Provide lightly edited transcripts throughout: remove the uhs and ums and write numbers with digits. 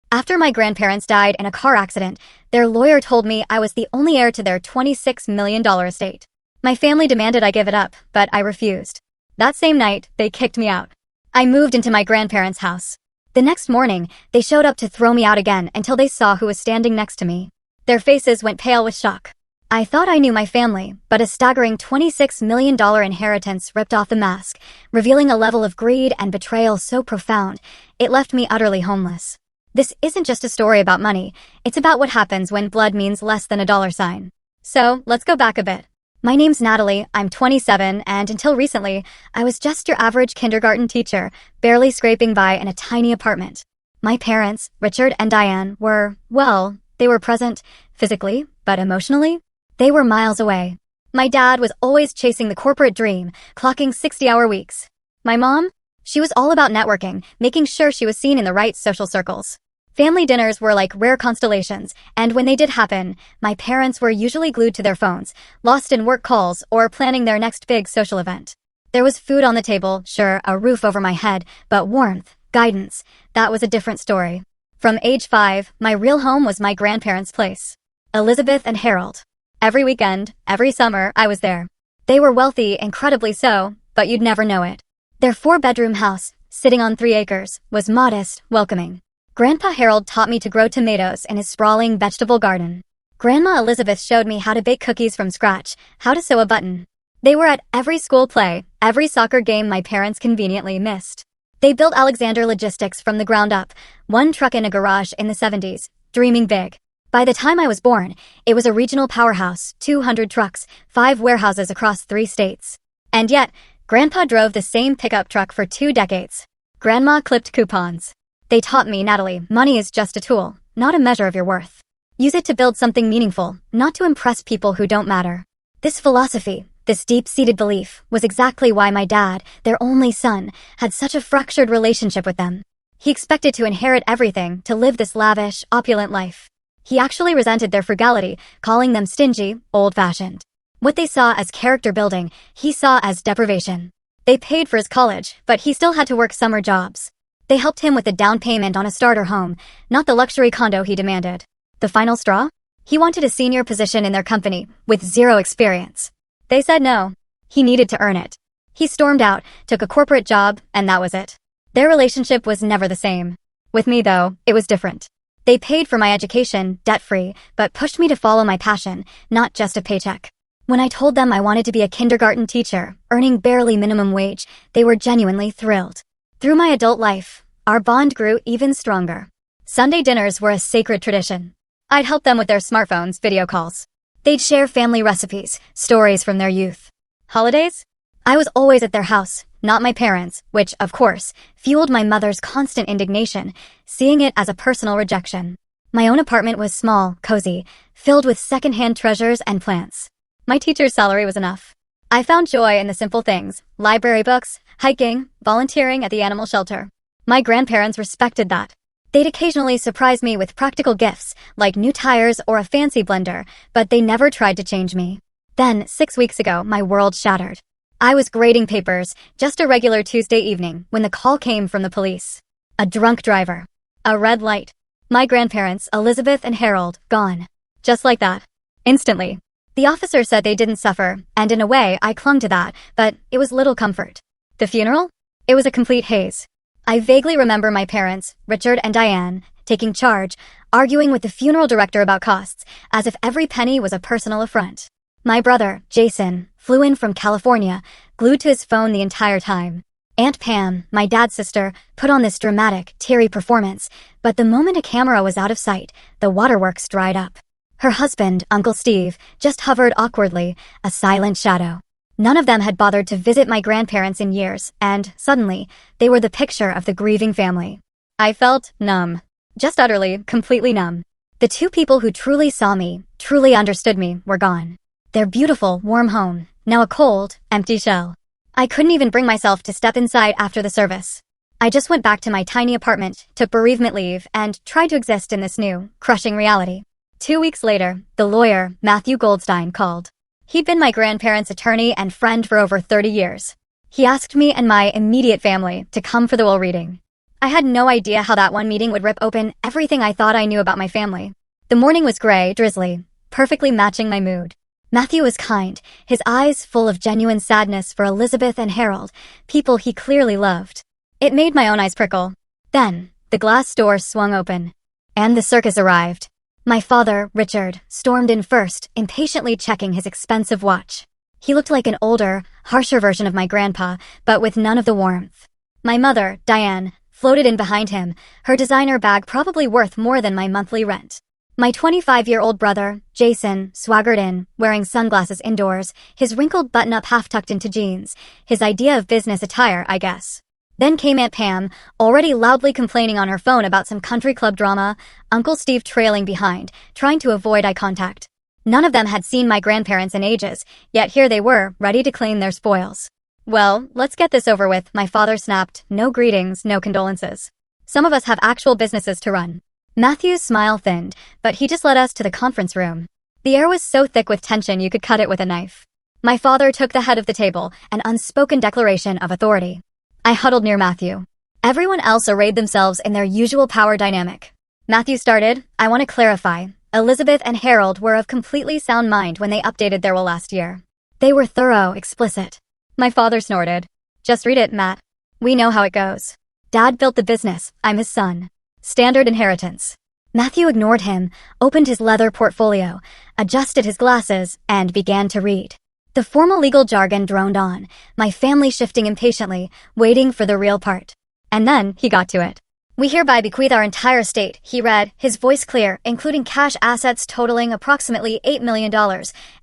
After my grandparents died in a car accident, their lawyer told me I was the only heir to their $26 million estate. My family demanded I give it up, but I refused. That same night, they kicked me out. I moved into my grandparents' house. The next morning, they showed up to throw me out again until they saw who was standing next to me. Their faces went pale with shock. I thought I knew my family, but a staggering $26 million inheritance ripped off the mask, revealing a level of greed and betrayal so profound, it left me utterly homeless. This isn't just a story about money, it's about what happens when blood means less than a dollar sign. So, let's go back a bit. My name's Natalie, I'm 27, and until recently, I was just your average kindergarten teacher, barely scraping by in a tiny apartment. My parents, Richard and Diane, they were present physically, but emotionally, they were miles away. My dad was always chasing the corporate dream, clocking 60-hour weeks. My mom? She was all about networking, making sure she was seen in the right social circles. Family dinners were like rare constellations, and when they did happen, my parents were usually glued to their phones, lost in work calls, or planning their next big social event. There was food on the table, sure, a roof over my head, but warmth, guidance, that was a different story. From age 5, my real home was my grandparents' place. Elizabeth and Harold. Every weekend, every summer, I was there. They were wealthy, incredibly so, but you'd never know it. Their 4-bedroom house, sitting on 3 acres, was modest, welcoming. Grandpa Harold taught me to grow tomatoes in his sprawling vegetable garden. Grandma Elizabeth showed me how to bake cookies from scratch, how to sew a button. They were at every school play, every soccer game my parents conveniently missed. They built Alexander Logistics from the ground up, one truck in a garage in the 70s, dreaming big. By the time I was born, it was a regional powerhouse, 200 trucks, 5 warehouses across 3 states. And yet, Grandpa drove the same pickup truck for 2 decades. Grandma clipped coupons. They taught me, Natalie, money is just a tool, not a measure of your worth. Use it to build something meaningful, not to impress people who don't matter. This philosophy, this deep-seated belief, was exactly why my dad, their only son, had such a fractured relationship with them. He expected to inherit everything, to live this lavish, opulent life. He actually resented their frugality, calling them stingy, old-fashioned. What they saw as character building, he saw as deprivation. They paid for his college, but he still had to work summer jobs. They helped him with the down payment on a starter home, not the luxury condo he demanded. The final straw? He wanted a senior position in their company, with 0 experience. They said no. He needed to earn it. He stormed out, took a corporate job, and that was it. Their relationship was never the same. With me, though, it was different. They paid for my education, debt-free, but pushed me to follow my passion, not just a paycheck. When I told them I wanted to be a kindergarten teacher, earning barely minimum wage, they were genuinely thrilled. Through my adult life, our bond grew even stronger. Sunday dinners were a sacred tradition. I'd help them with their smartphones, video calls. They'd share family recipes, stories from their youth. Holidays? I was always at their house, not my parents', which, of course, fueled my mother's constant indignation, seeing it as a personal rejection. My own apartment was small, cozy, filled with secondhand treasures and plants. My teacher's salary was enough. I found joy in the simple things, library books, hiking, volunteering at the animal shelter. My grandparents respected that. They'd occasionally surprise me with practical gifts, like new tires or a fancy blender, but they never tried to change me. Then, 6 weeks ago, my world shattered. I was grading papers, just a regular Tuesday evening, when the call came from the police. A drunk driver. A red light. My grandparents, Elizabeth and Harold, gone. Just like that. Instantly. The officer said they didn't suffer, and in a way, I clung to that, but it was little comfort. The funeral? It was a complete haze. I vaguely remember my parents, Richard and Diane, taking charge, arguing with the funeral director about costs, as if every penny was a personal affront. My brother, Jason, flew in from California, glued to his phone the entire time. Aunt Pam, my dad's sister, put on this dramatic, teary performance, but the moment a camera was out of sight, the waterworks dried up. Her husband, Uncle Steve, just hovered awkwardly, a silent shadow. None of them had bothered to visit my grandparents in years, and, suddenly, they were the picture of the grieving family. I felt numb. Just utterly, completely numb. The 2 people who truly saw me, truly understood me, were gone. Their beautiful, warm home, now a cold, empty shell. I couldn't even bring myself to step inside after the service. I just went back to my tiny apartment, took bereavement leave, and tried to exist in this new, crushing reality. 2 weeks later, the lawyer, Matthew Goldstein, called. He'd been my grandparents' attorney and friend for over 30 years. He asked me and my immediate family to come for the will reading. I had no idea how that one meeting would rip open everything I thought I knew about my family. The morning was gray, drizzly, perfectly matching my mood. Matthew was kind, his eyes full of genuine sadness for Elizabeth and Harold, people he clearly loved. It made my own eyes prickle. Then, the glass door swung open. And the circus arrived. My father, Richard, stormed in first, impatiently checking his expensive watch. He looked like an older, harsher version of my grandpa, but with none of the warmth. My mother, Diane, floated in behind him, her designer bag probably worth more than my monthly rent. My 25-year-old brother, Jason, swaggered in, wearing sunglasses indoors, his wrinkled button-up half tucked into jeans, his idea of business attire, I guess. Then came Aunt Pam, already loudly complaining on her phone about some country club drama, Uncle Steve trailing behind, trying to avoid eye contact. None of them had seen my grandparents in ages, yet here they were, ready to claim their spoils. Well, let's get this over with, my father snapped, no greetings, no condolences. Some of us have actual businesses to run. Matthew's smile thinned, but he just led us to the conference room. The air was so thick with tension you could cut it with a knife. My father took the head of the table, an unspoken declaration of authority. I huddled near Matthew. Everyone else arrayed themselves in their usual power dynamic. Matthew started, I want to clarify. Elizabeth and Harold were of completely sound mind when they updated their will last year. They were thorough, explicit. My father snorted. Just read it, Matt. We know how it goes. Dad built the business, I'm his son. Standard inheritance. Matthew ignored him, opened his leather portfolio, adjusted his glasses, and began to read. The formal legal jargon droned on, my family shifting impatiently, waiting for the real part. And then he got to it. We hereby bequeath our entire estate, he read, his voice clear, including cash assets totaling approximately $8 million,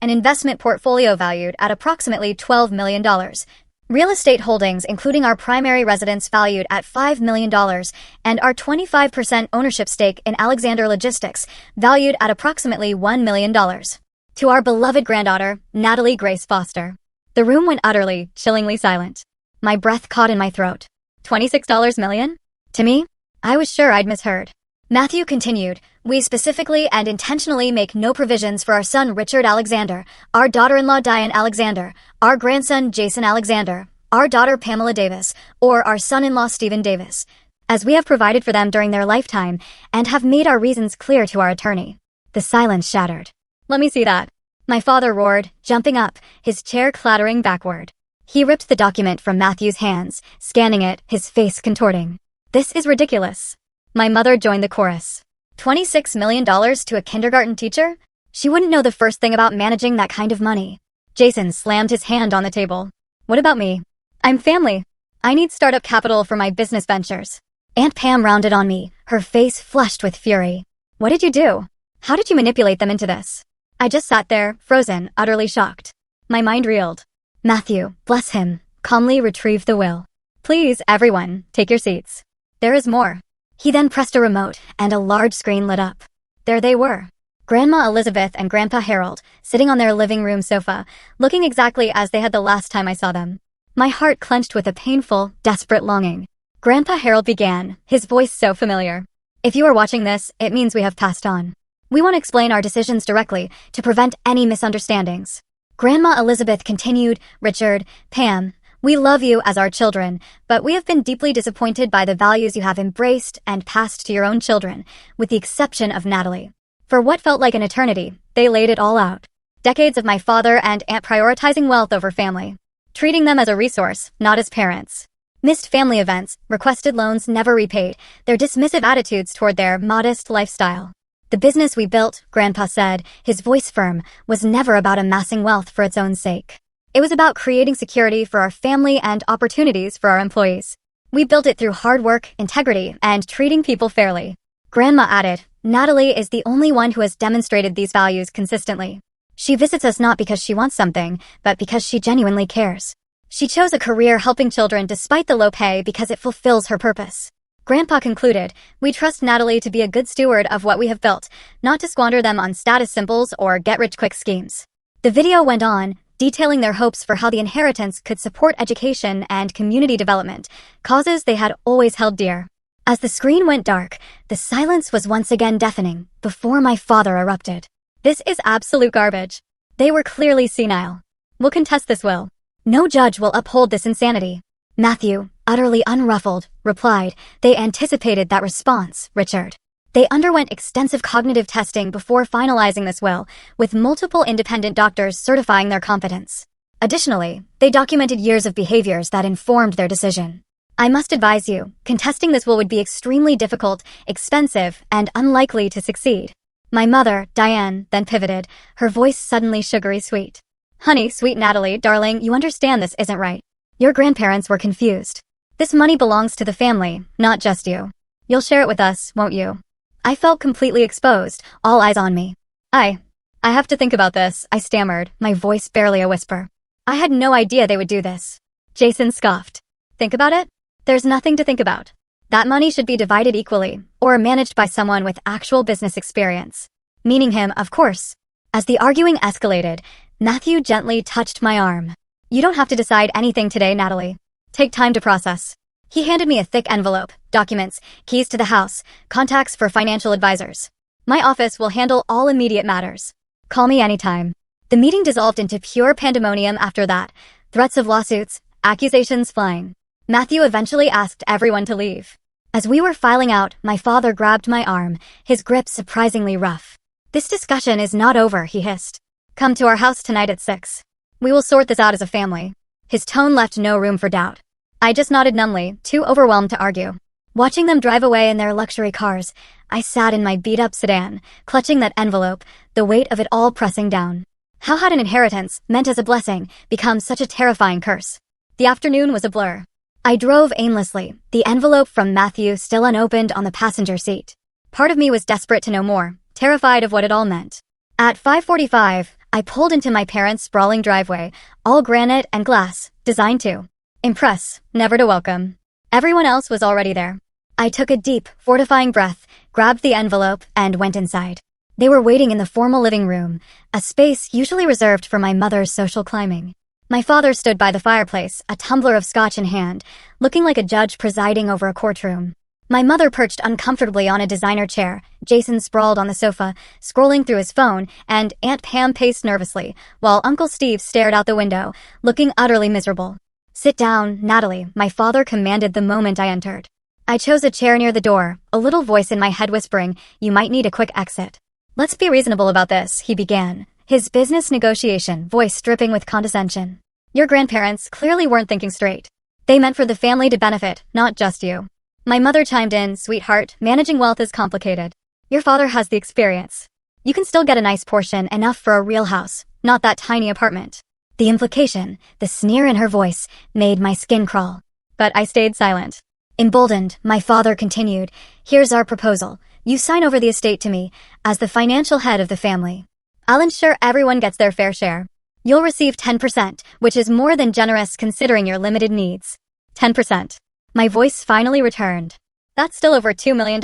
an investment portfolio valued at approximately $12 million. Real estate holdings including our primary residence valued at $5 million and our 25% ownership stake in Alexander Logistics valued at approximately $1 million. To our beloved granddaughter, Natalie Grace Foster. The room went utterly, chillingly silent. My breath caught in my throat. $26 million? To me? I was sure I'd misheard. Matthew continued, we specifically and intentionally make no provisions for our son Richard Alexander, our daughter-in-law Diane Alexander, our grandson Jason Alexander, our daughter Pamela Davis, or our son-in-law Stephen Davis, as we have provided for them during their lifetime and have made our reasons clear to our attorney. The silence shattered. Let me see that. My father roared, jumping up, his chair clattering backward. He ripped the document from Matthew's hands, scanning it, his face contorting. This is ridiculous. My mother joined the chorus. $26 million to a kindergarten teacher? She wouldn't know the first thing about managing that kind of money. Jason slammed his hand on the table. What about me? I'm family. I need startup capital for my business ventures. Aunt Pam rounded on me, her face flushed with fury. What did you do? How did you manipulate them into this? I just sat there, frozen, utterly shocked. My mind reeled. Matthew, bless him, calmly retrieved the will. Please, everyone, take your seats. There is more. He then pressed a remote, and a large screen lit up. There they were. Grandma Elizabeth and Grandpa Harold, sitting on their living room sofa, looking exactly as they had the last time I saw them. My heart clenched with a painful, desperate longing. Grandpa Harold began, his voice so familiar. If you are watching this, it means we have passed on. We want to explain our decisions directly, to prevent any misunderstandings. Grandma Elizabeth continued, Richard, Pam, we love you as our children, but we have been deeply disappointed by the values you have embraced and passed to your own children, with the exception of Natalie. For what felt like an eternity, they laid it all out. Decades of my father and aunt prioritizing wealth over family. Treating them as a resource, not as parents. Missed family events, requested loans never repaid, their dismissive attitudes toward their modest lifestyle. The business we built, Grandpa said, his voice firm, was never about amassing wealth for its own sake. It was about creating security for our family and opportunities for our employees. We built it through hard work, integrity, and treating people fairly. Grandma added, Natalie is the only one who has demonstrated these values consistently. She visits us not because she wants something, but because she genuinely cares. She chose a career helping children despite the low pay because it fulfills her purpose. Grandpa concluded, we trust Natalie to be a good steward of what we have built, not to squander them on status symbols or get-rich-quick schemes. The video went on, detailing their hopes for how the inheritance could support education and community development, causes they had always held dear. As the screen went dark, the silence was once again deafening, before my father erupted. This is absolute garbage. They were clearly senile. We'll contest this will. No judge will uphold this insanity. Matthew, utterly unruffled, replied, "They anticipated that response, Richard. They underwent extensive cognitive testing before finalizing this will, with multiple independent doctors certifying their competence. Additionally, they documented years of behaviors that informed their decision. I must advise you, contesting this will would be extremely difficult, expensive, and unlikely to succeed." My mother, Diane, then pivoted, her voice suddenly sugary sweet. "Honey, sweet Natalie, darling, you understand this isn't right. Your grandparents were confused. This money belongs to the family, not just you. You'll share it with us, won't you?" I felt completely exposed, all eyes on me. I have to think about this," I stammered, my voice barely a whisper. "I had no idea they would do this." Jason scoffed. "Think about it? There's nothing to think about. That money should be divided equally, or managed by someone with actual business experience." Meaning him, of course. As the arguing escalated, Matthew gently touched my arm. "You don't have to decide anything today, Natalie. Take time to process." He handed me a thick envelope, documents, keys to the house, contacts for financial advisors. "My office will handle all immediate matters. Call me anytime." The meeting dissolved into pure pandemonium after that, threats of lawsuits, accusations flying. Matthew eventually asked everyone to leave. As we were filing out, my father grabbed my arm, his grip surprisingly rough. "This discussion is not over," he hissed. "Come to our house tonight at 6. We will sort this out as a family." His tone left no room for doubt. I just nodded numbly, too overwhelmed to argue. Watching them drive away in their luxury cars, I sat in my beat-up sedan, clutching that envelope, the weight of it all pressing down. How had an inheritance, meant as a blessing, become such a terrifying curse? The afternoon was a blur. I drove aimlessly, the envelope from Matthew still unopened on the passenger seat. Part of me was desperate to know more, terrified of what it all meant. At 5:45, I pulled into my parents' sprawling driveway, all granite and glass, designed to impress, never to welcome. Everyone else was already there. I took a deep, fortifying breath, grabbed the envelope, and went inside. They were waiting in the formal living room, a space usually reserved for my mother's social climbing. My father stood by the fireplace, a tumbler of scotch in hand, looking like a judge presiding over a courtroom. My mother perched uncomfortably on a designer chair, Jason sprawled on the sofa, scrolling through his phone, and Aunt Pam paced nervously, while Uncle Steve stared out the window, looking utterly miserable. "Sit down, Natalie," my father commanded the moment I entered. I chose a chair near the door, a little voice in my head whispering, "You might need a quick exit." "Let's be reasonable about this," he began, his business negotiation voice dripping with condescension. "Your grandparents clearly weren't thinking straight. They meant for the family to benefit, not just you." My mother chimed in, "Sweetheart, managing wealth is complicated. Your father has the experience. You can still get a nice portion, enough for a real house, not that tiny apartment." The implication, the sneer in her voice, made my skin crawl. But I stayed silent. Emboldened, my father continued, "Here's our proposal. You sign over the estate to me, as the financial head of the family. I'll ensure everyone gets their fair share. You'll receive 10%, which is more than generous considering your limited needs." 10%. My voice finally returned. "That's still over $2 million.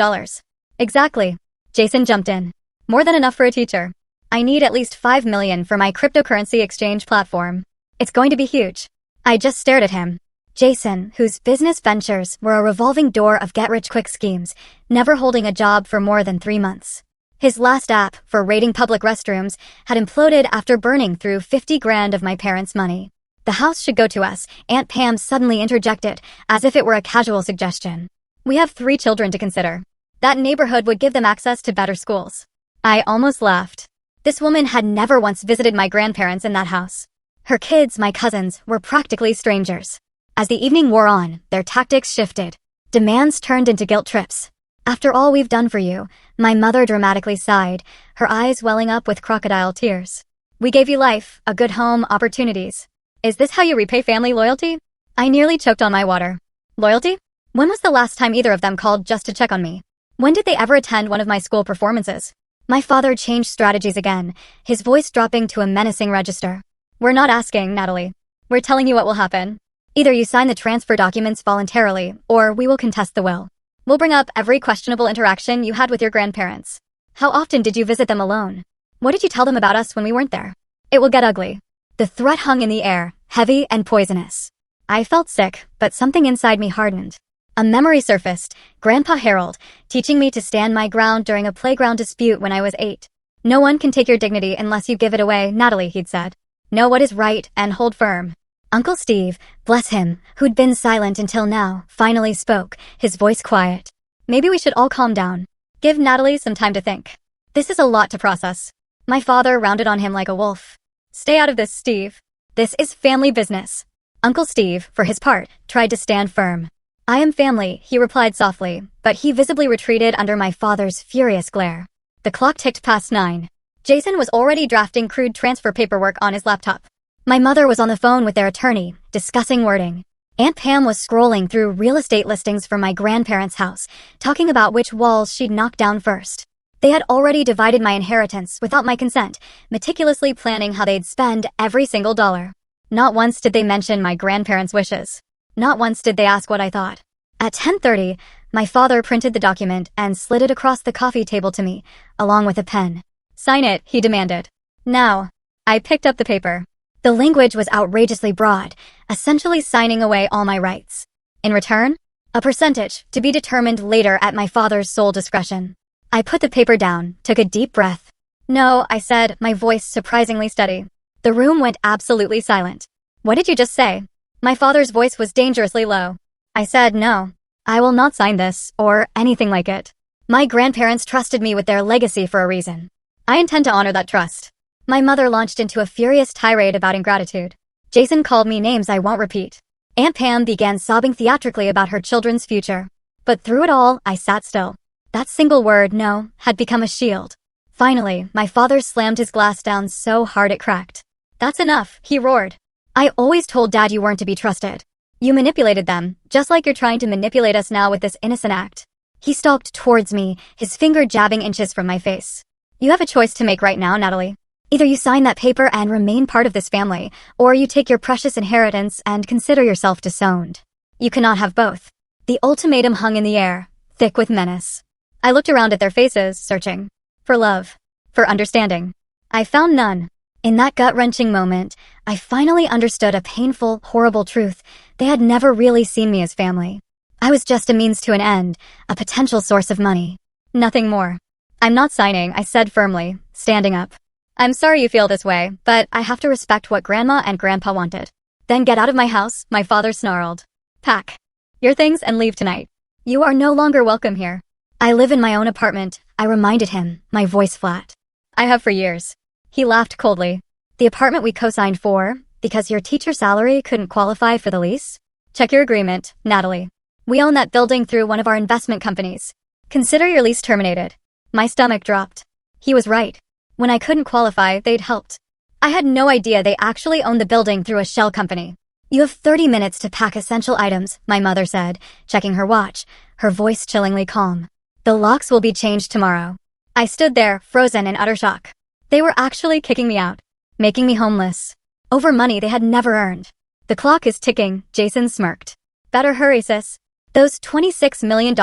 "Exactly." Jason jumped in. "More than enough for a teacher. I need at least $5 million for my cryptocurrency exchange platform. It's going to be huge." I just stared at him. Jason, whose business ventures were a revolving door of get-rich-quick schemes, never holding a job for more than 3 months. His last app, for rating public restrooms, had imploded after burning through 50 grand of my parents' money. "The house should go to us," Aunt Pam suddenly interjected, as if it were a casual suggestion. "We have 3 children to consider. That neighborhood would give them access to better schools." I almost laughed. This woman had never once visited my grandparents in that house. Her kids, my cousins, were practically strangers. As the evening wore on, their tactics shifted. Demands turned into guilt trips. "After all we've done for you," my mother dramatically sighed, her eyes welling up with crocodile tears. "We gave you life, a good home, opportunities. Is this how you repay family loyalty?" I nearly choked on my water. Loyalty? When was the last time either of them called just to check on me? When did they ever attend one of my school performances? My father changed strategies again, his voice dropping to a menacing register. "We're not asking, Natalie. We're telling you what will happen. Either you sign the transfer documents voluntarily, or we will contest the will. We'll bring up every questionable interaction you had with your grandparents. How often did you visit them alone? What did you tell them about us when we weren't there? It will get ugly." The threat hung in the air, heavy and poisonous. I felt sick, but something inside me hardened. A memory surfaced, Grandpa Harold, teaching me to stand my ground during a playground dispute when I was 8. "No one can take your dignity unless you give it away, Natalie," he'd said. "Know what is right and hold firm." Uncle Steve, Bless him, who'd been silent until now, finally spoke, his voice quiet. Maybe we should all calm down. Give Natalie some time to think. This is a lot to process. My father rounded on him like a wolf. Stay out of this, Steve. This is family business. Uncle Steve, for his part, tried to stand firm. I am family, he replied softly, but he visibly retreated under my father's furious glare. The clock ticked past 9. Jason was already drafting crude transfer paperwork on his laptop. My mother was on the phone with their attorney, discussing wording. Aunt Pam was scrolling through real estate listings for my grandparents' house, talking about which walls she'd knock down first. They had already divided my inheritance without my consent, meticulously planning how they'd spend every single dollar. Not once did they mention my grandparents' wishes. Not once did they ask what I thought. At 10:30, my father printed the document and slid it across the coffee table to me, along with a pen. Sign it, he demanded. Now. I picked up the paper. The language was outrageously broad, essentially signing away all my rights. In return, a percentage, to be determined later at my father's sole discretion. I put the paper down, took a deep breath. No, I said, my voice surprisingly steady. The room went absolutely silent. What did you just say? My father's voice was dangerously low. I said no. I will not sign this, or anything like it. My grandparents trusted me with their legacy for a reason. I intend to honor that trust. My mother launched into a furious tirade about ingratitude. Jason called me names I won't repeat. Aunt Pam began sobbing theatrically about her children's future. But through it all, I sat still. That single word, no, had become a shield. Finally, my father slammed his glass down so hard it cracked. That's enough, he roared. I always told Dad you weren't to be trusted. You manipulated them, just like you're trying to manipulate us now with this innocent act. He stalked towards me, his finger jabbing inches from my face. You have a choice to make right now, Natalie. Either you sign that paper and remain part of this family, or you take your precious inheritance and consider yourself disowned. You cannot have both. The ultimatum hung in the air, thick with menace. I looked around at their faces, searching. For love. For understanding. I found none. In that gut-wrenching moment, I finally understood a painful, horrible truth. They had never really seen me as family. I was just a means to an end, a potential source of money. Nothing more. I'm not signing, I said firmly, standing up. I'm sorry you feel this way, but I have to respect what Grandma and Grandpa wanted. Then get out of my house, my father snarled. Pack your things and leave tonight. You are no longer welcome here. I live in my own apartment, I reminded him, my voice flat. I have for years. He laughed coldly. The apartment we co-signed for, because your teacher salary couldn't qualify for the lease? Check your agreement, Natalie. We own that building through one of our investment companies. Consider your lease terminated. My stomach dropped. He was right. When I couldn't qualify, they'd helped. I had no idea they actually owned the building through a shell company. You have 30 minutes to pack essential items, my mother said, checking her watch, her voice chillingly calm. The locks will be changed tomorrow. I stood there, frozen in utter shock. They were actually kicking me out, making me homeless. Over money they had never earned. The clock is ticking, Jason smirked. Better hurry, sis. Those $26 million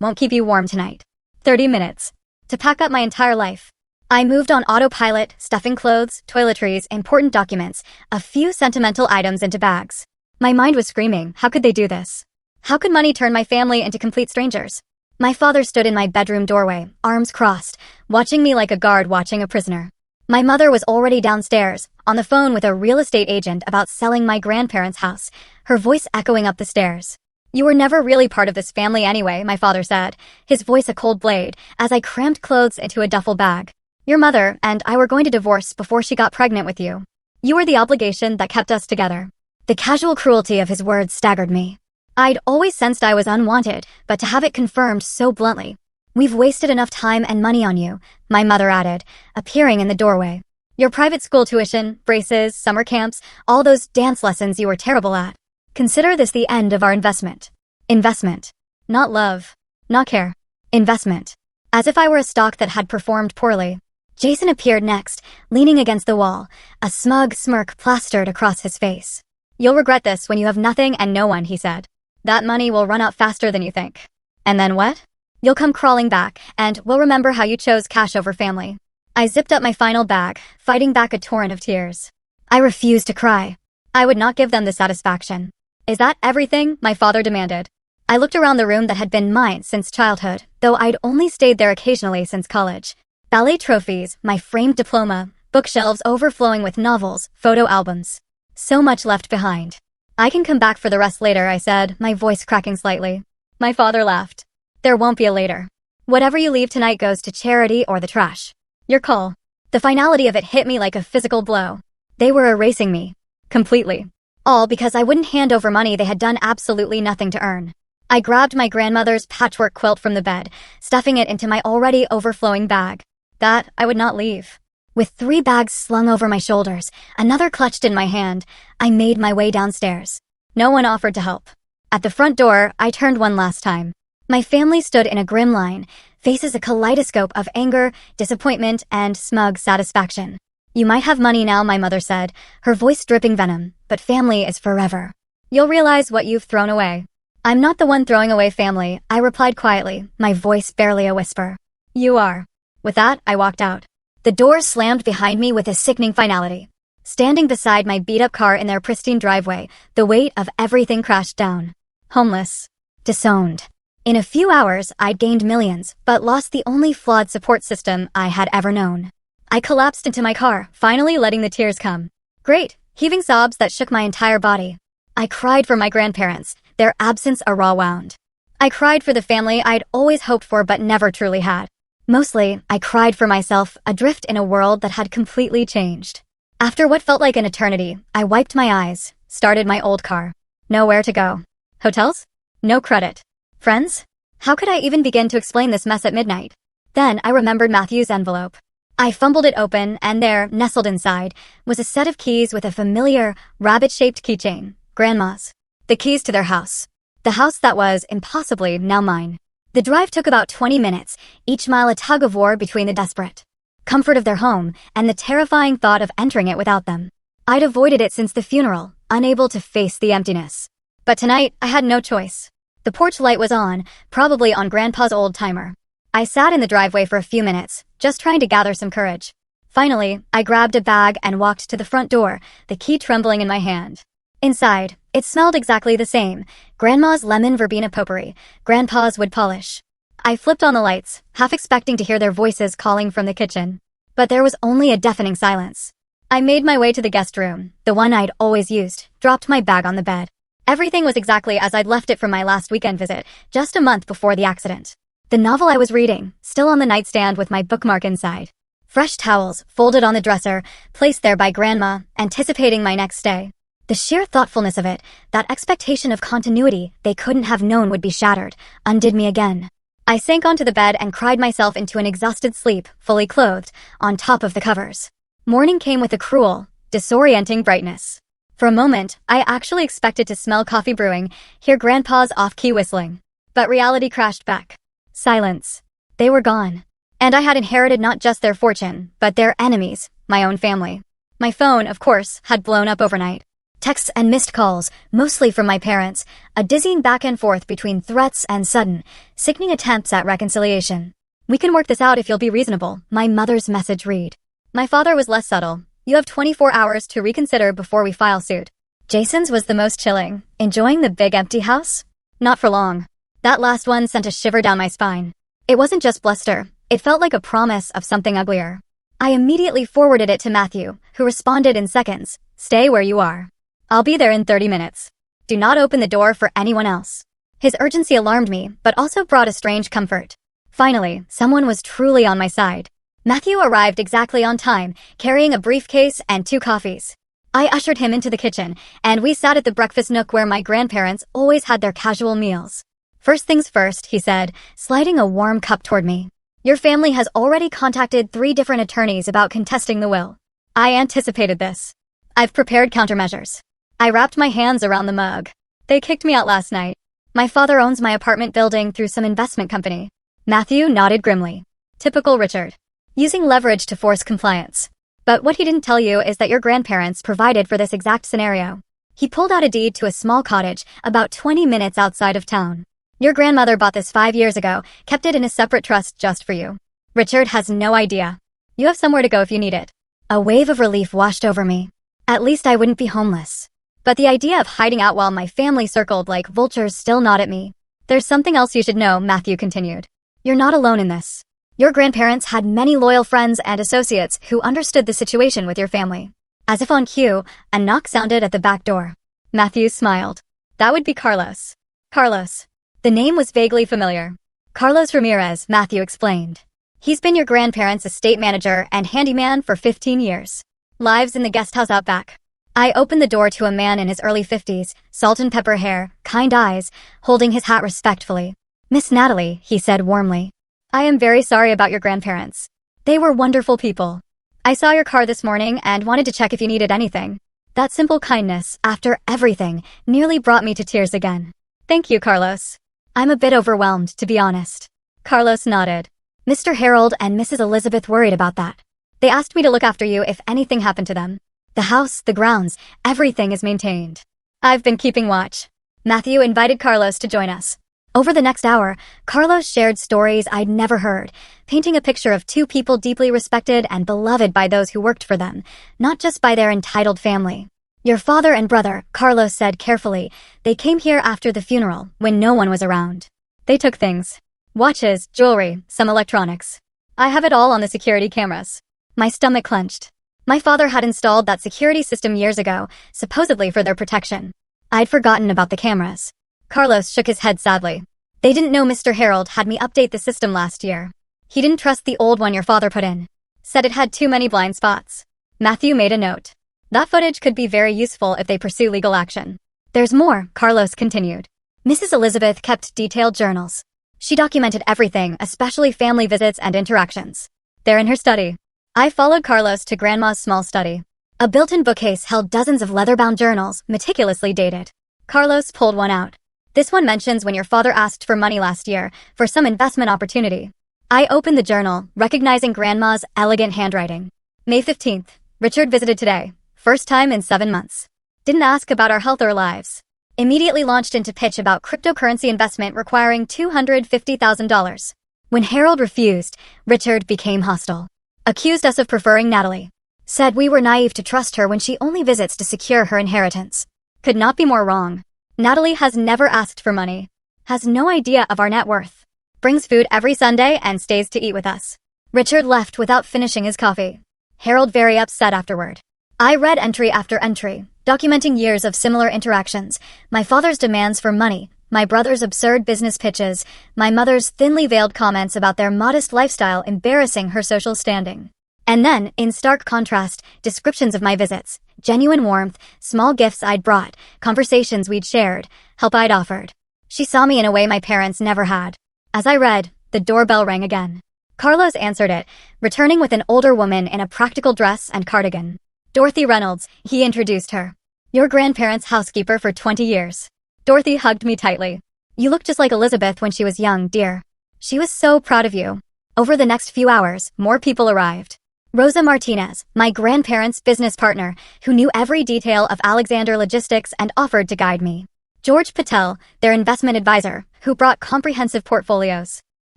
won't keep you warm tonight. 30 minutes. To pack up my entire life. I moved on autopilot, stuffing clothes, toiletries, important documents, a few sentimental items into bags. My mind was screaming, how could they do this? How could money turn my family into complete strangers? My father stood in my bedroom doorway, arms crossed, watching me like a guard watching a prisoner. My mother was already downstairs, on the phone with a real estate agent about selling my grandparents' house, her voice echoing up the stairs. You were never really part of this family anyway, my father said, his voice a cold blade, as I crammed clothes into a duffel bag. Your mother and I were going to divorce before she got pregnant with you. You were the obligation that kept us together. The casual cruelty of his words staggered me. I'd always sensed I was unwanted, but to have it confirmed so bluntly. We've wasted enough time and money on you, my mother added, appearing in the doorway. Your private school tuition, braces, summer camps, all those dance lessons you were terrible at. Consider this the end of our investment. Investment. Not love. Not care. Investment. As if I were a stock that had performed poorly. Jason appeared next, leaning against the wall, a smug smirk plastered across his face. You'll regret this when you have nothing and no one, he said. That money will run out faster than you think. And then what? You'll come crawling back, and we'll remember how you chose cash over family. I zipped up my final bag, fighting back a torrent of tears. I refused to cry. I would not give them the satisfaction. Is that everything? My father demanded. I looked around the room that had been mine since childhood, though I'd only stayed there occasionally since college. Ballet trophies, my framed diploma, bookshelves overflowing with novels, photo albums. So much left behind. I can come back for the rest later, I said, my voice cracking slightly. My father laughed. There won't be a later. Whatever you leave tonight goes to charity or the trash. Your call. The finality of it hit me like a physical blow. They were erasing me. Completely. All because I wouldn't hand over money they had done absolutely nothing to earn. I grabbed my grandmother's patchwork quilt from the bed, stuffing it into my already overflowing bag. That I would not leave. With 3 bags slung over my shoulders, another clutched in my hand, I made my way downstairs. No one offered to help. At the front door, I turned one last time. My family stood in a grim line, faces a kaleidoscope of anger, disappointment, and smug satisfaction. You might have money now, my mother said, her voice dripping venom, but family is forever. You'll realize what you've thrown away. I'm not the one throwing away family, I replied quietly, my voice barely a whisper. You are. With that, I walked out. The doors slammed behind me with a sickening finality. Standing beside my beat-up car in their pristine driveway, the weight of everything crashed down. Homeless. Disowned. In a few hours, I'd gained millions, but lost the only flawed support system I had ever known. I collapsed into my car, finally letting the tears come. Great, heaving sobs that shook my entire body. I cried for my grandparents, their absence a raw wound. I cried for the family I'd always hoped for but never truly had. Mostly, I cried for myself, adrift in a world that had completely changed. After what felt like an eternity, I wiped my eyes, started my old car. Nowhere to go. Hotels? No credit. Friends? How could I even begin to explain this mess at midnight? Then I remembered Matthew's envelope. I fumbled it open, and there, nestled inside, was a set of keys with a familiar, rabbit-shaped keychain. Grandma's. The keys to their house. The house that was, impossibly, now mine. The drive took about 20 minutes, each mile a tug-of-war between the desperate comfort of their home and the terrifying thought of entering it without them. I'd avoided it since the funeral, unable to face the emptiness. But tonight, I had no choice. The porch light was on, probably on Grandpa's old timer. I sat in the driveway for a few minutes, just trying to gather some courage. Finally, I grabbed a bag and walked to the front door, the key trembling in my hand. Inside, it smelled exactly the same. Grandma's lemon verbena potpourri, Grandpa's wood polish. I flipped on the lights, half expecting to hear their voices calling from the kitchen. But there was only a deafening silence. I made my way to the guest room, the one I'd always used, dropped my bag on the bed. Everything was exactly as I'd left it from my last weekend visit, just a month before the accident. The novel I was reading, still on the nightstand with my bookmark inside. Fresh towels, folded on the dresser, placed there by Grandma, anticipating my next stay. The sheer thoughtfulness of it, that expectation of continuity they couldn't have known would be shattered, undid me again. I sank onto the bed and cried myself into an exhausted sleep, fully clothed, on top of the covers. Morning came with a cruel, disorienting brightness. For a moment, I actually expected to smell coffee brewing, hear Grandpa's off-key whistling. But reality crashed back. Silence. They were gone. And I had inherited not just their fortune, but their enemies, my own family. My phone, of course, had blown up overnight. Texts and missed calls, mostly from my parents, a dizzying back and forth between threats and sudden, sickening attempts at reconciliation. We can work this out if you'll be reasonable, my mother's message read. My father was less subtle. You have 24 hours to reconsider before we file suit. Jason's was the most chilling. Enjoying the big empty house? Not for long. That last one sent a shiver down my spine. It wasn't just bluster. It felt like a promise of something uglier. I immediately forwarded it to Matthew, who responded in seconds. Stay where you are. I'll be there in 30 minutes. Do not open the door for anyone else. His urgency alarmed me, but also brought a strange comfort. Finally, someone was truly on my side. Matthew arrived exactly on time, carrying a briefcase and 2 coffees. I ushered him into the kitchen, and we sat at the breakfast nook where my grandparents always had their casual meals. First things first, he said, sliding a warm cup toward me. Your family has already contacted 3 different attorneys about contesting the will. I anticipated this. I've prepared countermeasures. I wrapped my hands around the mug. They kicked me out last night. My father owns my apartment building through some investment company. Matthew nodded grimly. Typical Richard. Using leverage to force compliance. But what he didn't tell you is that your grandparents provided for this exact scenario. He pulled out a deed to a small cottage about 20 minutes outside of town. Your grandmother bought this 5 years ago, kept it in a separate trust just for you. Richard has no idea. You have somewhere to go if you need it. A wave of relief washed over me. At least I wouldn't be homeless. But the idea of hiding out while my family circled like vultures still gnawed at me. There's something else you should know, Matthew continued. You're not alone in this. Your grandparents had many loyal friends and associates who understood the situation with your family. As if on cue, a knock sounded at the back door. Matthew smiled. That would be Carlos. Carlos. The name was vaguely familiar. Carlos Ramirez, Matthew explained. He's been your grandparents' estate manager and handyman for 15 years. Lives in the guest house out back. I opened the door to a man in his early 50s, salt and pepper hair, kind eyes, holding his hat respectfully. Miss Natalie, he said warmly. I am very sorry about your grandparents. They were wonderful people. I saw your car this morning and wanted to check if you needed anything. That simple kindness, after everything, nearly brought me to tears again. Thank you, Carlos. I'm a bit overwhelmed, to be honest. Carlos nodded. Mr. Harold and Mrs. Elizabeth worried about that. They asked me to look after you if anything happened to them. The house, the grounds, everything is maintained. I've been keeping watch. Matthew invited Carlos to join us. Over the next hour, Carlos shared stories I'd never heard, painting a picture of two people deeply respected and beloved by those who worked for them, not just by their entitled family. Your father and brother, Carlos said carefully, they came here after the funeral, when no one was around. They took things. Watches, jewelry, some electronics. I have it all on the security cameras. My stomach clenched. My father had installed that security system years ago, supposedly for their protection. I'd forgotten about the cameras. Carlos shook his head sadly. They didn't know Mr. Harold had me update the system last year. He didn't trust the old one your father put in. Said it had too many blind spots. Matthew made a note. That footage could be very useful if they pursue legal action. There's more, Carlos continued. Mrs. Elizabeth kept detailed journals. She documented everything, especially family visits and interactions. They're in her study. I followed Carlos to Grandma's small study. A built-in bookcase held dozens of leather-bound journals, meticulously dated. Carlos pulled one out. This one mentions when your father asked for money last year, for some investment opportunity. I opened the journal, recognizing Grandma's elegant handwriting. May 15th. Richard visited today. First time in 7 months. Didn't ask about our health or lives. Immediately launched into pitch about cryptocurrency investment requiring $250,000. When Harold refused, Richard became hostile. Accused us of preferring Natalie. Said we were naive to trust her when she only visits to secure her inheritance. Could not be more wrong. Natalie has never asked for money. Has no idea of our net worth. Brings food every Sunday and stays to eat with us. Richard left without finishing his coffee. Harold very upset afterward. I read entry after entry, documenting years of similar interactions, my father's demands for money, my brother's absurd business pitches, my mother's thinly veiled comments about their modest lifestyle embarrassing her social standing. And then, in stark contrast, descriptions of my visits, genuine warmth, small gifts I'd brought, conversations we'd shared, help I'd offered. She saw me in a way my parents never had. As I read, the doorbell rang again. Carlos answered it, returning with an older woman in a practical dress and cardigan. Dorothy Reynolds, he introduced her. Your grandparents' housekeeper for 20 years. Dorothy hugged me tightly. You look just like Elizabeth when she was young, dear. She was so proud of you. Over the next few hours, more people arrived. Rosa Martinez, my grandparents' business partner, who knew every detail of Alexander Logistics and offered to guide me. George Patel, their investment advisor, who brought comprehensive portfolios,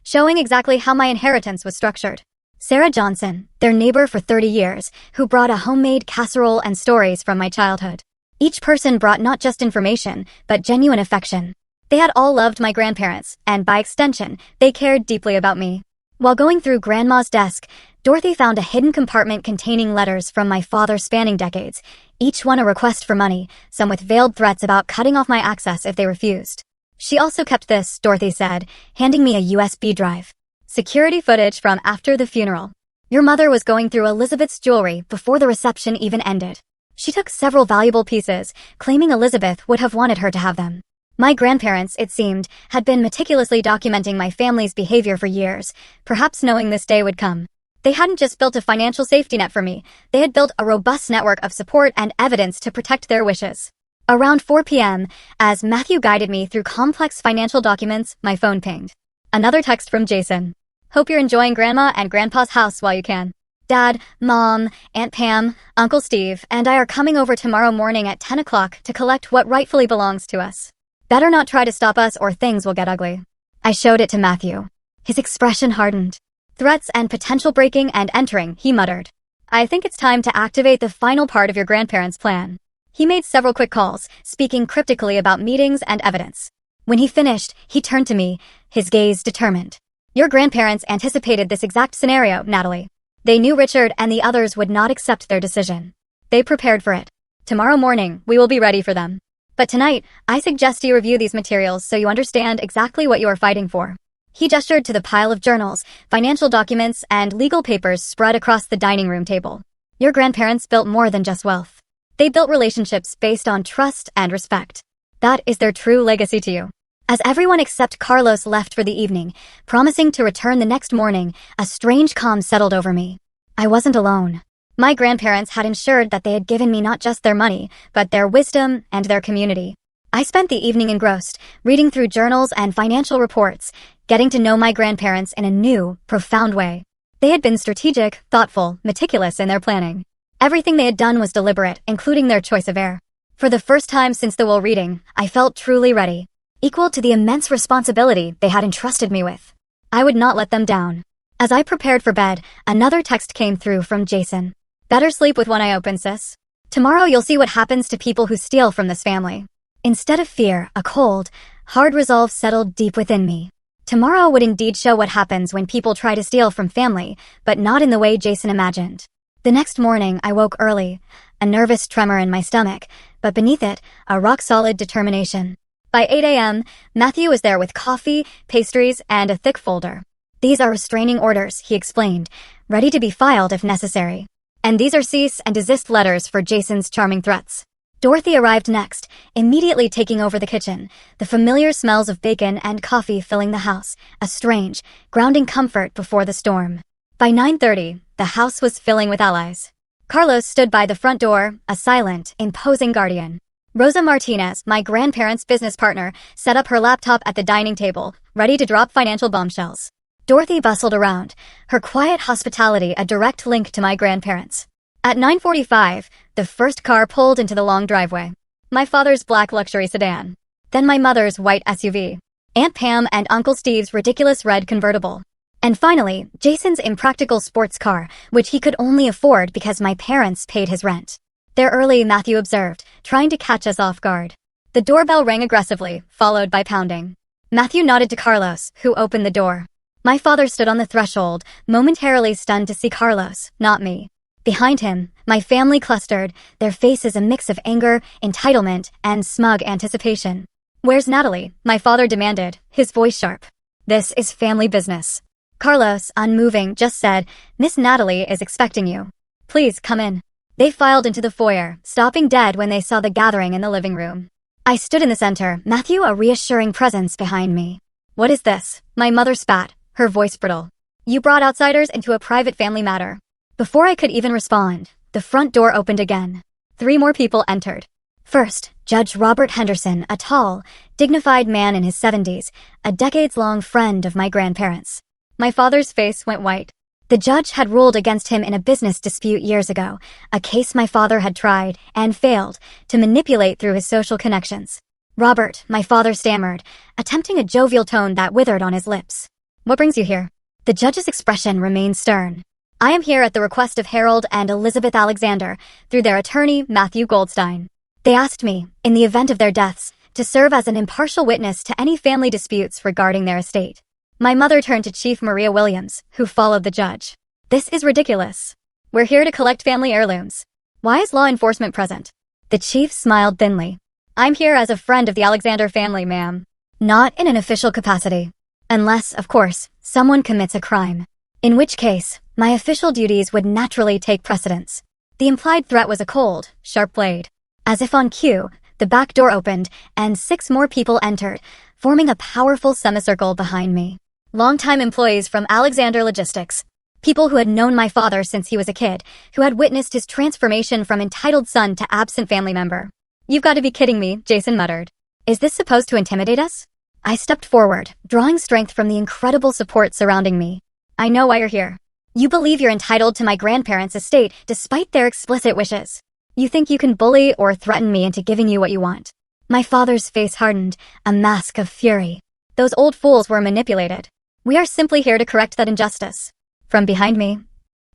showing exactly how my inheritance was structured. Sarah Johnson, their neighbor for 30 years, who brought a homemade casserole and stories from my childhood. Each person brought not just information, but genuine affection. They had all loved my grandparents, and by extension, they cared deeply about me. While going through Grandma's desk, Dorothy found a hidden compartment containing letters from my father spanning decades, each one a request for money, some with veiled threats about cutting off my access if they refused. She also kept this, Dorothy said, handing me a USB drive. Security footage from after the funeral. Your mother was going through Elizabeth's jewelry before the reception even ended. She took several valuable pieces, claiming Elizabeth would have wanted her to have them. My grandparents, it seemed, had been meticulously documenting my family's behavior for years, perhaps knowing this day would come. They hadn't just built a financial safety net for me, they had built a robust network of support and evidence to protect their wishes. Around 4 p.m., as Matthew guided me through complex financial documents, my phone pinged. Another text from Jason. Hope you're enjoying Grandma and Grandpa's house while you can. Dad, Mom, Aunt Pam, Uncle Steve, and I are coming over tomorrow morning at 10 o'clock to collect what rightfully belongs to us. Better not try to stop us or things will get ugly. I showed it to Matthew. His expression hardened. Threats and potential breaking and entering, he muttered. I think it's time to activate the final part of your grandparents' plan. He made several quick calls, speaking cryptically about meetings and evidence. When he finished, he turned to me, his gaze determined. Your grandparents anticipated this exact scenario, Natalie. They knew Richard and the others would not accept their decision. They prepared for it. Tomorrow morning, we will be ready for them. But tonight, I suggest you review these materials so you understand exactly what you are fighting for. He gestured to the pile of journals, financial documents, and legal papers spread across the dining room table. Your grandparents built more than just wealth. They built relationships based on trust and respect. That is their true legacy to you. As everyone except Carlos left for the evening, promising to return the next morning, a strange calm settled over me. I wasn't alone. My grandparents had ensured that they had given me not just their money, but their wisdom and their community. I spent the evening engrossed, reading through journals and financial reports, getting to know my grandparents in a new, profound way. They had been strategic, thoughtful, meticulous in their planning. Everything they had done was deliberate, including their choice of heir. For the first time since the will reading, I felt truly ready, equal to the immense responsibility they had entrusted me with. I would not let them down. As I prepared for bed, another text came through from Jason. Better sleep with one eye open, sis. Tomorrow you'll see what happens to people who steal from this family. Instead of fear, a cold, hard resolve settled deep within me. Tomorrow would indeed show what happens when people try to steal from family, but not in the way Jason imagined. The next morning, I woke early, a nervous tremor in my stomach, but beneath it, a rock-solid determination. By 8 a.m., Matthew was there with coffee, pastries, and a thick folder. These are restraining orders, he explained, ready to be filed if necessary. And these are cease and desist letters for Jason's charming threats. Dorothy arrived next, immediately taking over the kitchen, the familiar smells of bacon and coffee filling the house, a strange, grounding comfort before the storm. By 9:30, the house was filling with allies. Carlos stood by the front door, a silent, imposing guardian. Rosa Martinez, my grandparents' business partner, set up her laptop at the dining table, ready to drop financial bombshells. Dorothy bustled around, her quiet hospitality a direct link to my grandparents. At 9:45, the first car pulled into the long driveway. My father's black luxury sedan. Then my mother's white SUV. Aunt Pam and Uncle Steve's ridiculous red convertible. And finally, Jason's impractical sports car, which he could only afford because my parents paid his rent. There early, Matthew observed, trying to catch us off guard. The doorbell rang aggressively, followed by pounding. Matthew nodded to Carlos, who opened the door. My father stood on the threshold, momentarily stunned to see Carlos, not me. Behind him, my family clustered, their faces a mix of anger, entitlement, and smug anticipation. "Where's Natalie?" my father demanded, his voice sharp. "This is family business." Carlos, unmoving, just said, "Miss Natalie is expecting you. Please come in." They filed into the foyer, stopping dead when they saw the gathering in the living room. I stood in the center, Matthew a reassuring presence behind me. "What is this?" my mother spat, her voice brittle. "You brought outsiders into a private family matter." Before I could even respond, the front door opened again. 3 more people entered. First, Judge Robert Henderson, a tall, dignified man in his 70s, a decades-long friend of my grandparents. My father's face went white. The judge had ruled against him in a business dispute years ago, a case my father had tried, and failed, to manipulate through his social connections. "Robert," my father stammered, attempting a jovial tone that withered on his lips. "What brings you here?" The judge's expression remained stern. "I am here at the request of Harold and Elizabeth Alexander, through their attorney, Matthew Goldstein. They asked me, in the event of their deaths, to serve as an impartial witness to any family disputes regarding their estate." My mother turned to Chief Maria Williams, who followed the judge. "This is ridiculous. We're here to collect family heirlooms. Why is law enforcement present?" The chief smiled thinly. "I'm here as a friend of the Alexander family, ma'am. Not in an official capacity. Unless, of course, someone commits a crime. In which case, my official duties would naturally take precedence." The implied threat was a cold, sharp blade. As if on cue, the back door opened, and 6 more people entered, forming a powerful semicircle behind me. Longtime employees from Alexander Logistics. People who had known my father since he was a kid, who had witnessed his transformation from entitled son to absent family member. "You've got to be kidding me," Jason muttered. "Is this supposed to intimidate us?" I stepped forward, drawing strength from the incredible support surrounding me. "I know why you're here. You believe you're entitled to my grandparents' estate despite their explicit wishes. You think you can bully or threaten me into giving you what you want." My father's face hardened, a mask of fury. "Those old fools were manipulated. We are simply here to correct that injustice." From behind me,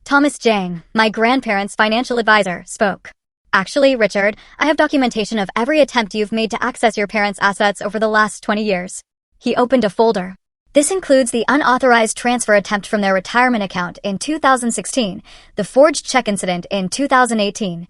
Thomas Jang, my grandparents' financial advisor, spoke. "Actually, Richard, I have documentation of every attempt you've made to access your parents' assets over the last 20 years. He opened a folder. "This includes the unauthorized transfer attempt from their retirement account in 2016, the forged check incident in 2018,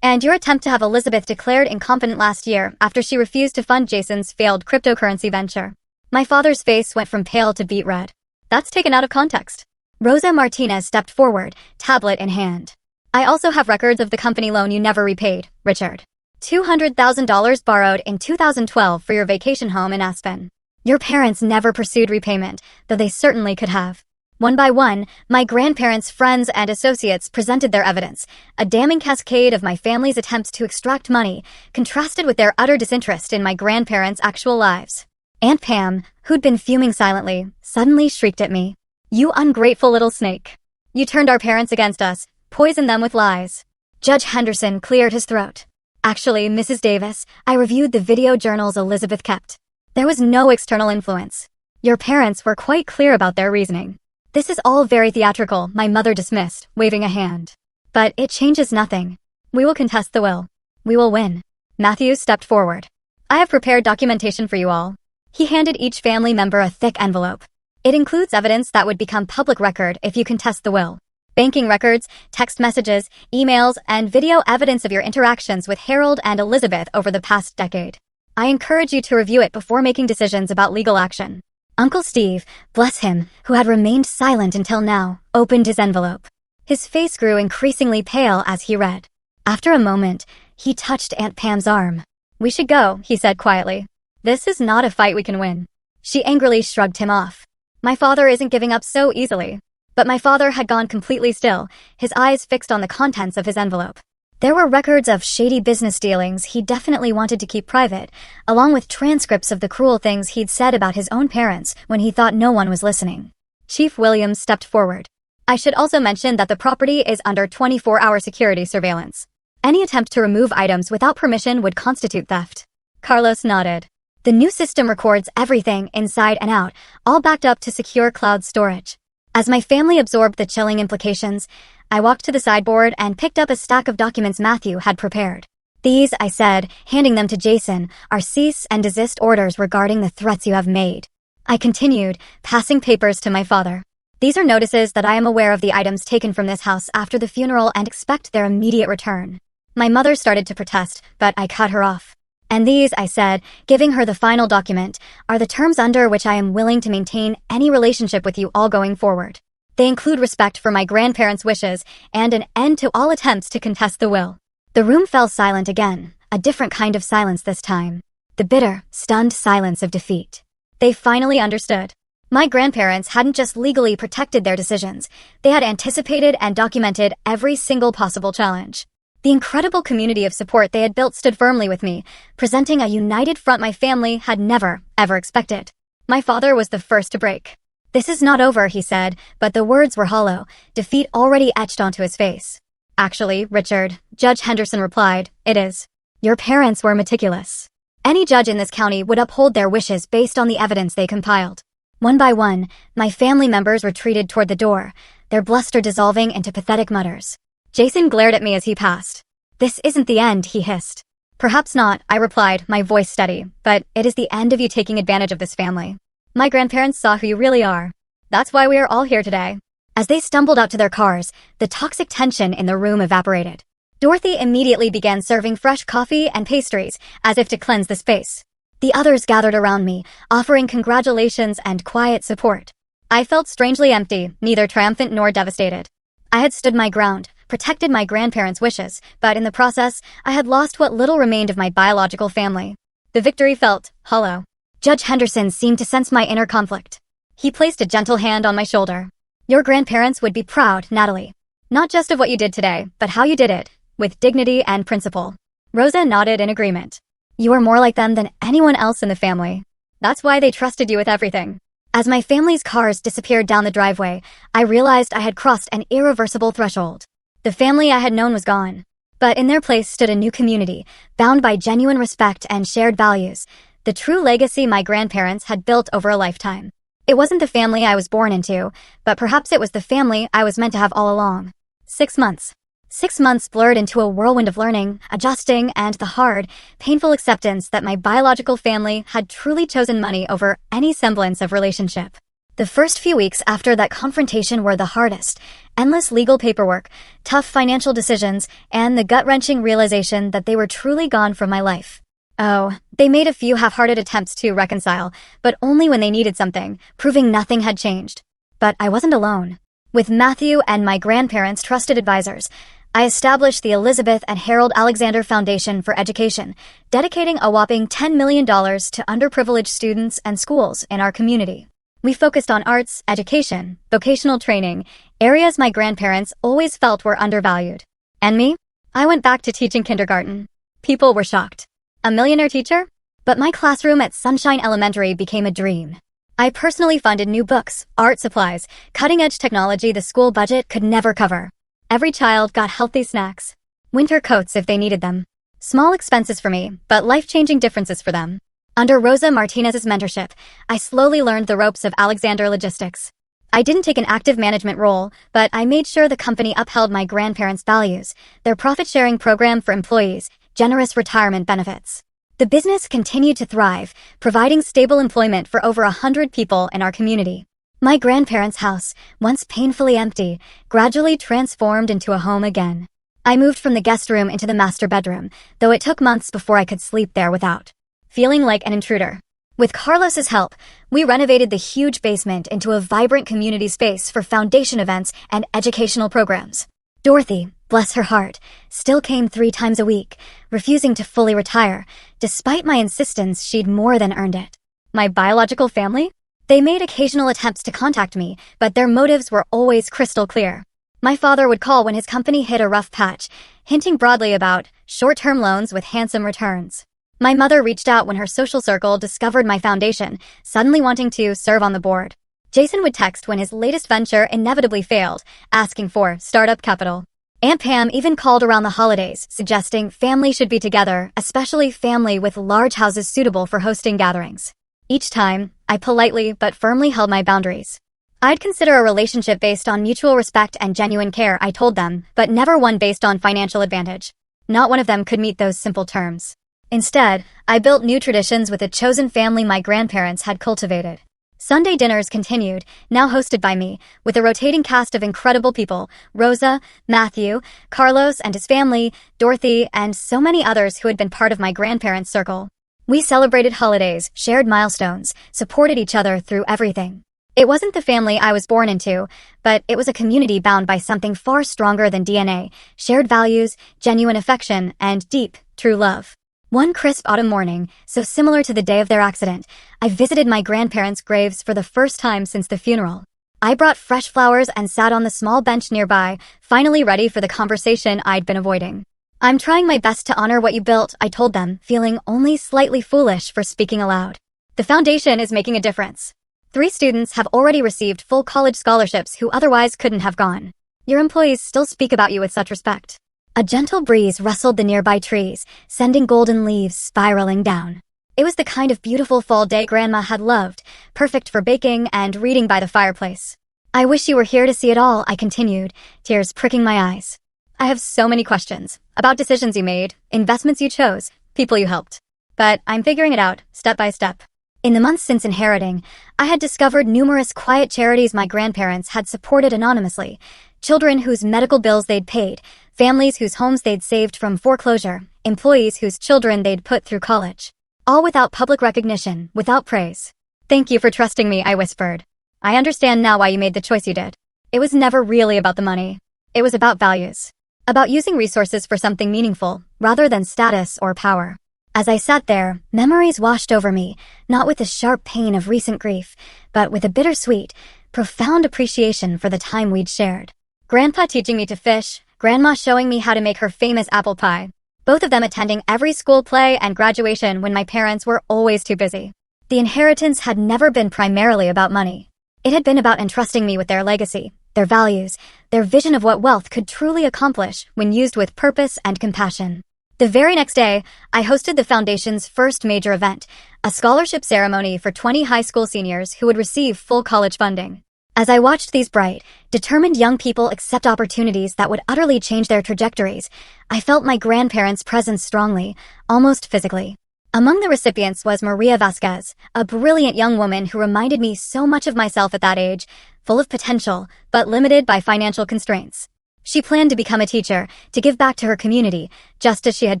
And your attempt to have Elizabeth declared incompetent last year after she refused to fund Jason's failed cryptocurrency venture. My father's face went from pale to beet red. That's taken out of context. Rosa Martinez stepped forward, tablet in hand. I also have records of the company loan you never repaid, Richard. $200,000 borrowed in 2012 for your vacation home in Aspen. Your parents never pursued repayment, though they certainly could have. One by one, my grandparents, friends, and associates presented their evidence, a damning cascade of my family's attempts to extract money, contrasted with their utter disinterest in my grandparents' actual lives. Aunt Pam, who'd been fuming silently, suddenly shrieked at me. You ungrateful little snake. You turned our parents against us, poisoned them with lies. Judge Henderson cleared his throat. Actually, Mrs. Davis, I reviewed the video journals Elizabeth kept. There was no external influence. Your parents were quite clear about their reasoning. This is all very theatrical, my mother dismissed, waving a hand. But it changes nothing. We will contest the will. We will win. Matthews stepped forward. I have prepared documentation for you all. He handed each family member a thick envelope. It includes evidence that would become public record if you contest the will. Banking records, text messages, emails, and video evidence of your interactions with Harold and Elizabeth over the past decade. I encourage you to review it before making decisions about legal action. Uncle Steve, bless him, who had remained silent until now, opened his envelope. His face grew increasingly pale as he read. After a moment, he touched Aunt Pam's arm. We should go, he said quietly. This is not a fight we can win. She angrily shrugged him off. My father isn't giving up so easily. But my father had gone completely still, his eyes fixed on the contents of his envelope. There were records of shady business dealings he definitely wanted to keep private, along with transcripts of the cruel things he'd said about his own parents when he thought no one was listening. Chief Williams stepped forward. I should also mention that the property is under 24-hour security surveillance. Any attempt to remove items without permission would constitute theft. Carlos nodded. The new system records everything inside and out, all backed up to secure cloud storage. As my family absorbed the chilling implications, I walked to the sideboard and picked up a stack of documents Matthew had prepared. These, I said, handing them to Jason, are cease and desist orders regarding the threats you have made. I continued, passing papers to my father. These are notices that I am aware of the items taken from this house after the funeral and expect their immediate return. My mother started to protest, but I cut her off. And these, I said, giving her the final document, are the terms under which I am willing to maintain any relationship with you all going forward. They include respect for my grandparents' wishes and an end to all attempts to contest the will. The room fell silent again, a different kind of silence this time. The bitter, stunned silence of defeat. They finally understood. My grandparents hadn't just legally protected their decisions, they had anticipated and documented every single possible challenge. The incredible community of support they had built stood firmly with me, presenting a united front my family had never, ever expected. My father was the first to break. This is not over, he said, but the words were hollow, defeat already etched onto his face. Actually, Richard, Judge Henderson replied, it is. Your parents were meticulous. Any judge in this county would uphold their wishes based on the evidence they compiled. One by one, my family members retreated toward the door, their bluster dissolving into pathetic mutters. Jason glared at me as he passed. This isn't the end, he hissed. Perhaps not, I replied, my voice steady, but it is the end of you taking advantage of this family. My grandparents saw who you really are. That's why we are all here today. As they stumbled out to their cars, the toxic tension in the room evaporated. Dorothy immediately began serving fresh coffee and pastries, as if to cleanse the space. The others gathered around me, offering congratulations and quiet support. I felt strangely empty, neither triumphant nor devastated. I had stood my ground, protected my grandparents' wishes, but in the process, I had lost what little remained of my biological family. The victory felt hollow. Judge Henderson seemed to sense my inner conflict. He placed a gentle hand on my shoulder. Your grandparents would be proud, Natalie. Not just of what you did today, but how you did it, with dignity and principle. Rosa nodded in agreement. You are more like them than anyone else in the family. That's why they trusted you with everything. As my family's cars disappeared down the driveway, I realized I had crossed an irreversible threshold. The family I had known was gone. But in their place stood a new community, bound by genuine respect and shared values, the true legacy my grandparents had built over a lifetime. It wasn't the family I was born into, but perhaps it was the family I was meant to have all along. 6 months. 6 months blurred into a whirlwind of learning, adjusting, and the hard, painful acceptance that my biological family had truly chosen money over any semblance of relationship. The first few weeks after that confrontation were the hardest. Endless legal paperwork, tough financial decisions, and the gut-wrenching realization that they were truly gone from my life. Oh, they made a few half-hearted attempts to reconcile, but only when they needed something, proving nothing had changed. But I wasn't alone. With Matthew and my grandparents' trusted advisors, I established the Elizabeth and Harold Alexander Foundation for Education, dedicating a whopping $10 million to underprivileged students and schools in our community. We focused on arts, education, vocational training, areas my grandparents always felt were undervalued. And me? I went back to teaching kindergarten. People were shocked. A millionaire teacher? But my classroom at Sunshine Elementary became a dream. I personally funded new books, art supplies, cutting-edge technology the school budget could never cover. Every child got healthy snacks, winter coats if they needed them. Small expenses for me, but life-changing differences for them. Under Rosa Martinez's mentorship, I slowly learned the ropes of Alexander Logistics. I didn't take an active management role, but I made sure the company upheld my grandparents' values, their profit-sharing program for employees, generous retirement benefits. The business continued to thrive, providing stable employment for over 100 people in our community. My grandparents' house, once painfully empty, gradually transformed into a home again. I moved from the guest room into the master bedroom, though it took months before I could sleep there without feeling like an intruder. With Carlos's help, we renovated the huge basement into a vibrant community space for foundation events and educational programs. Dorothy, bless her heart, still came 3 times a week, refusing to fully retire, despite my insistence she'd more than earned it. My biological family? They made occasional attempts to contact me, but their motives were always crystal clear. My father would call when his company hit a rough patch, hinting broadly about short-term loans with handsome returns. My mother reached out when her social circle discovered my foundation, suddenly wanting to serve on the board. Jason would text when his latest venture inevitably failed, asking for startup capital. Aunt Pam even called around the holidays, suggesting family should be together, especially family with large houses suitable for hosting gatherings. Each time, I politely but firmly held my boundaries. I'd consider a relationship based on mutual respect and genuine care, I told them, but never one based on financial advantage. Not one of them could meet those simple terms. Instead, I built new traditions with a chosen family my grandparents had cultivated. Sunday dinners continued, now hosted by me, with a rotating cast of incredible people, Rosa, Matthew, Carlos and his family, Dorothy, and so many others who had been part of my grandparents' circle. We celebrated holidays, shared milestones, supported each other through everything. It wasn't the family I was born into, but it was a community bound by something far stronger than DNA, shared values, genuine affection, and deep, true love. One crisp autumn morning, so similar to the day of their accident, I visited my grandparents' graves for the first time since the funeral. I brought fresh flowers and sat on the small bench nearby, finally ready for the conversation I'd been avoiding. I'm trying my best to honor what you built, I told them, feeling only slightly foolish for speaking aloud. The foundation is making a difference. 3 students have already received full college scholarships who otherwise couldn't have gone. Your employees still speak about you with such respect. A gentle breeze rustled the nearby trees, sending golden leaves spiraling down. It was the kind of beautiful fall day Grandma had loved, perfect for baking and reading by the fireplace. I wish you were here to see it all, I continued, tears pricking my eyes. I have so many questions about decisions you made, investments you chose, people you helped. But I'm figuring it out, step by step. In the months since inheriting, I had discovered numerous quiet charities my grandparents had supported anonymously, children whose medical bills they'd paid, families whose homes they'd saved from foreclosure, employees whose children they'd put through college. All without public recognition, without praise. Thank you for trusting me, I whispered. I understand now why you made the choice you did. It was never really about the money. It was about values. About using resources for something meaningful, rather than status or power. As I sat there, memories washed over me, not with the sharp pain of recent grief, but with a bittersweet, profound appreciation for the time we'd shared. Grandpa teaching me to fish, Grandma showing me how to make her famous apple pie. Both of them attending every school play and graduation when my parents were always too busy. The inheritance had never been primarily about money. It had been about entrusting me with their legacy, their values, their vision of what wealth could truly accomplish when used with purpose and compassion. The very next day, I hosted the Foundation's first major event, a scholarship ceremony for 20 high school seniors who would receive full college funding. As I watched these bright, determined young people accept opportunities that would utterly change their trajectories, I felt my grandparents' presence strongly, almost physically. Among the recipients was Maria Vasquez, a brilliant young woman who reminded me so much of myself at that age, full of potential, but limited by financial constraints. She planned to become a teacher, to give back to her community, just as she had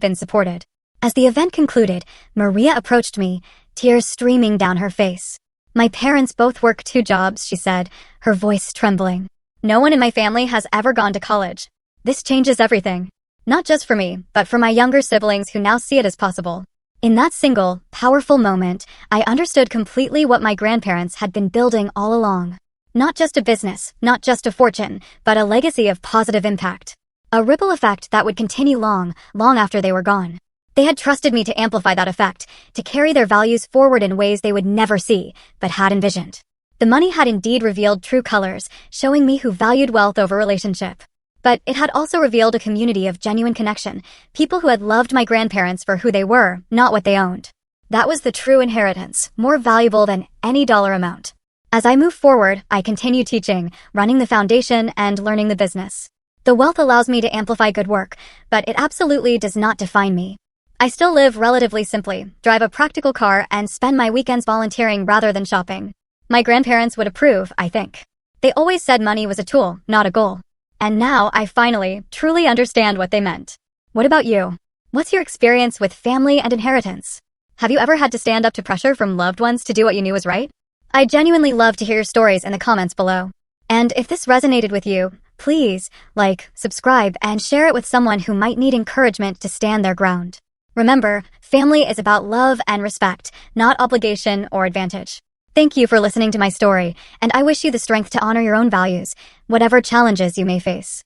been supported. As the event concluded, Maria approached me, tears streaming down her face. "My parents both work 2 jobs," she said, her voice trembling. "No one in my family has ever gone to college. This changes everything. Not just for me, but for my younger siblings who now see it as possible." In that single, powerful moment, I understood completely what my grandparents had been building all along. Not just a business, not just a fortune, but a legacy of positive impact. A ripple effect that would continue long, long after they were gone. They had trusted me to amplify that effect, to carry their values forward in ways they would never see, but had envisioned. The money had indeed revealed true colors, showing me who valued wealth over relationship. But it had also revealed a community of genuine connection, people who had loved my grandparents for who they were, not what they owned. That was the true inheritance, more valuable than any dollar amount. As I move forward, I continue teaching, running the foundation, and learning the business. The wealth allows me to amplify good work, but it absolutely does not define me. I still live relatively simply, drive a practical car, and spend my weekends volunteering rather than shopping. My grandparents would approve, I think. They always said money was a tool, not a goal. And now I finally, truly understand what they meant. What about you? What's your experience with family and inheritance? Have you ever had to stand up to pressure from loved ones to do what you knew was right? I genuinely love to hear your stories in the comments below. And if this resonated with you, please like, subscribe, and share it with someone who might need encouragement to stand their ground. Remember, family is about love and respect, not obligation or advantage. Thank you for listening to my story, and I wish you the strength to honor your own values, whatever challenges you may face.